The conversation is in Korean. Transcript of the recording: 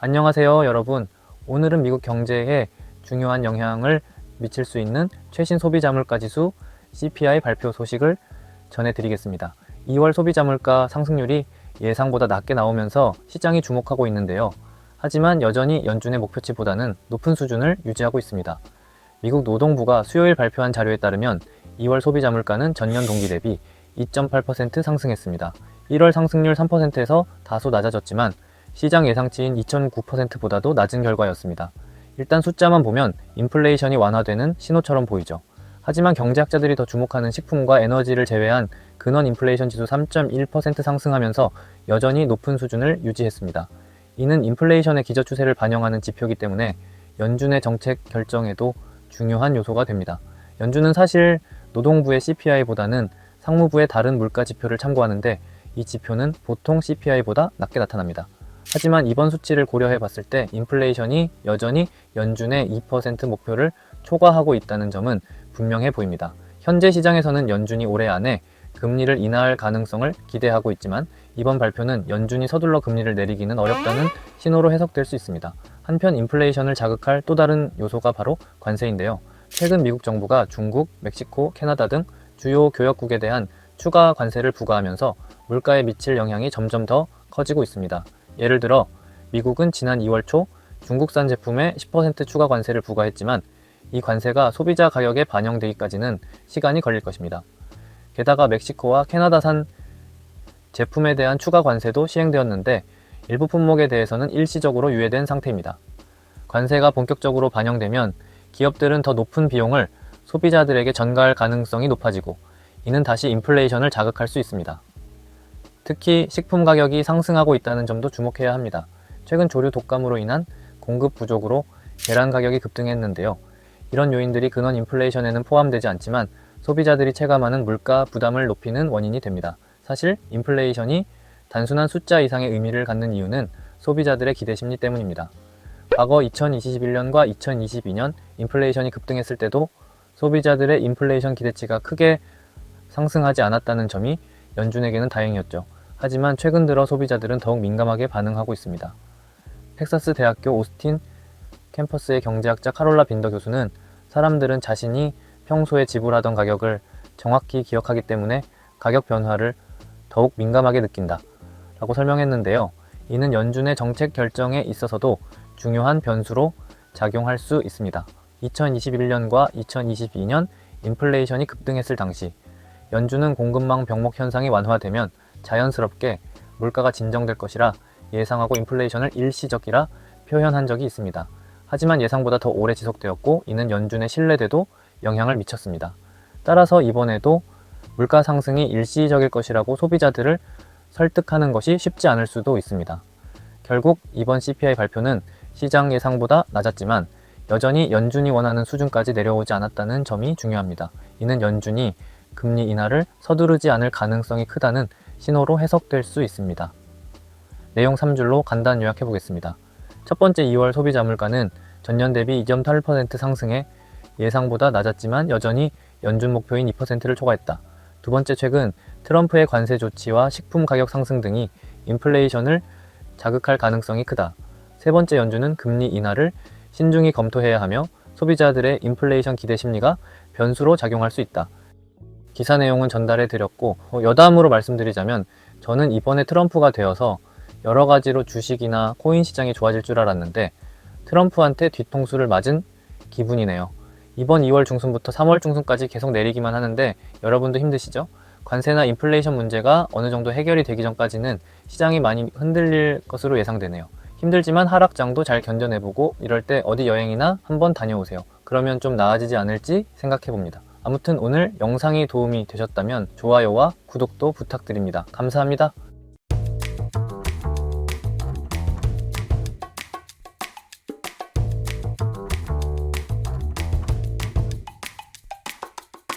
안녕하세요, 여러분. 오늘은 미국 경제에 중요한 영향을 미칠 수 있는 최신 소비자물가 지수 CPI 발표 소식을 전해드리겠습니다. 2월 소비자물가 상승률이 예상보다 낮게 나오면서 시장이 주목하고 있는데요. 하지만 여전히 연준의 목표치보다는 높은 수준을 유지하고 있습니다. 미국 노동부가 수요일 발표한 자료에 따르면 2월 소비자물가는 전년 동기 대비 2.8% 상승했습니다. 1월 상승률 3%에서 다소 낮아졌지만 시장 예상치인 2.9%보다도 낮은 결과였습니다. 일단 숫자만 보면 인플레이션이 완화되는 신호처럼 보이죠. 하지만 경제학자들이 더 주목하는 식품과 에너지를 제외한 근원 인플레이션 지수 3.1% 상승하면서 여전히 높은 수준을 유지했습니다. 이는 인플레이션의 기저 추세를 반영하는 지표이기 때문에 연준의 정책 결정에도 중요한 요소가 됩니다. 연준은 사실 노동부의 CPI보다는 상무부의 다른 물가 지표를 참고하는데 이 지표는 보통 CPI보다 낮게 나타납니다. 하지만 이번 수치를 고려해 봤을 때 인플레이션이 여전히 연준의 2% 목표를 초과하고 있다는 점은 분명해 보입니다. 현재 시장에서는 연준이 올해 안에 금리를 인하할 가능성을 기대하고 있지만 이번 발표는 연준이 서둘러 금리를 내리기는 어렵다는 신호로 해석될 수 있습니다. 한편 인플레이션을 자극할 또 다른 요소가 바로 관세인데요. 최근 미국 정부가 중국, 멕시코, 캐나다 등 주요 교역국에 대한 추가 관세를 부과하면서 물가에 미칠 영향이 점점 더 커지고 있습니다. 예를 들어 미국은 지난 2월 초 중국산 제품에 10% 추가 관세를 부과했지만 이 관세가 소비자 가격에 반영되기까지는 시간이 걸릴 것입니다. 게다가 멕시코와 캐나다산 제품에 대한 추가 관세도 시행되었는데 일부 품목에 대해서는 일시적으로 유예된 상태입니다. 관세가 본격적으로 반영되면 기업들은 더 높은 비용을 소비자들에게 전가할 가능성이 높아지고 이는 다시 인플레이션을 자극할 수 있습니다. 특히 식품 가격이 상승하고 있다는 점도 주목해야 합니다. 최근 조류 독감으로 인한 공급 부족으로 계란 가격이 급등했는데요. 이런 요인들이 근원 인플레이션에는 포함되지 않지만 소비자들이 체감하는 물가 부담을 높이는 원인이 됩니다. 사실 인플레이션이 단순한 숫자 이상의 의미를 갖는 이유는 소비자들의 기대 심리 때문입니다. 과거 2021년과 2022년 인플레이션이 급등했을 때도 소비자들의 인플레이션 기대치가 크게 상승하지 않았다는 점이 연준에게는 다행이었죠. 하지만 최근 들어 소비자들은 더욱 민감하게 반응하고 있습니다. 텍사스 대학교 오스틴 캠퍼스의 경제학자 카롤라 빈더 교수는 사람들은 자신이 평소에 지불하던 가격을 정확히 기억하기 때문에 가격 변화를 더욱 민감하게 느낀다 라고 설명했는데요. 이는 연준의 정책 결정에 있어서도 중요한 변수로 작용할 수 있습니다. 2021년과 2022년 인플레이션이 급등했을 당시 연준은 공급망 병목 현상이 완화되면 자연스럽게 물가가 진정될 것이라 예상하고 인플레이션을 일시적이라 표현한 적이 있습니다. 하지만 예상보다 더 오래 지속되었고 이는 연준의 신뢰도에도 영향을 미쳤습니다. 따라서 이번에도 물가 상승이 일시적일 것이라고 소비자들을 설득하는 것이 쉽지 않을 수도 있습니다. 결국 이번 CPI 발표는 시장 예상보다 낮았지만 여전히 연준이 원하는 수준까지 내려오지 않았다는 점이 중요합니다. 이는 연준이 금리 인하를 서두르지 않을 가능성이 크다는 신호로 해석될 수 있습니다. 내용 3줄로 간단 요약해 보겠습니다. 첫 번째 2월 소비자 물가는 전년 대비 2.8% 상승해 예상보다 낮았지만 여전히 연준 목표인 2%를 초과했다. 두 번째, 최근 트럼프의 관세 조치와 식품 가격 상승 등이 인플레이션을 자극할 가능성이 크다. 세 번째, 연준은 금리 인하를 신중히 검토해야 하며 소비자들의 인플레이션 기대 심리가 변수로 작용할 수 있다. 기사 내용은 전달해 드렸고 여담으로 말씀드리자면 저는 이번에 트럼프가 되어서 여러 가지로 주식이나 코인 시장이 좋아질 줄 알았는데 트럼프한테 뒤통수를 맞은 기분이네요. 이번 2월 중순부터 3월 중순까지 계속 내리기만 하는데 여러분도 힘드시죠? 관세나 인플레이션 문제가 어느 정도 해결이 되기 전까지는 시장이 많이 흔들릴 것으로 예상되네요. 힘들지만 하락장도 잘 견뎌내보고 이럴 때 어디 여행이나 한번 다녀오세요. 그러면 좀 나아지지 않을지 생각해봅니다. 아무튼 오늘 영상이 도움이 되셨다면 좋아요와 구독도 부탁드립니다. 감사합니다.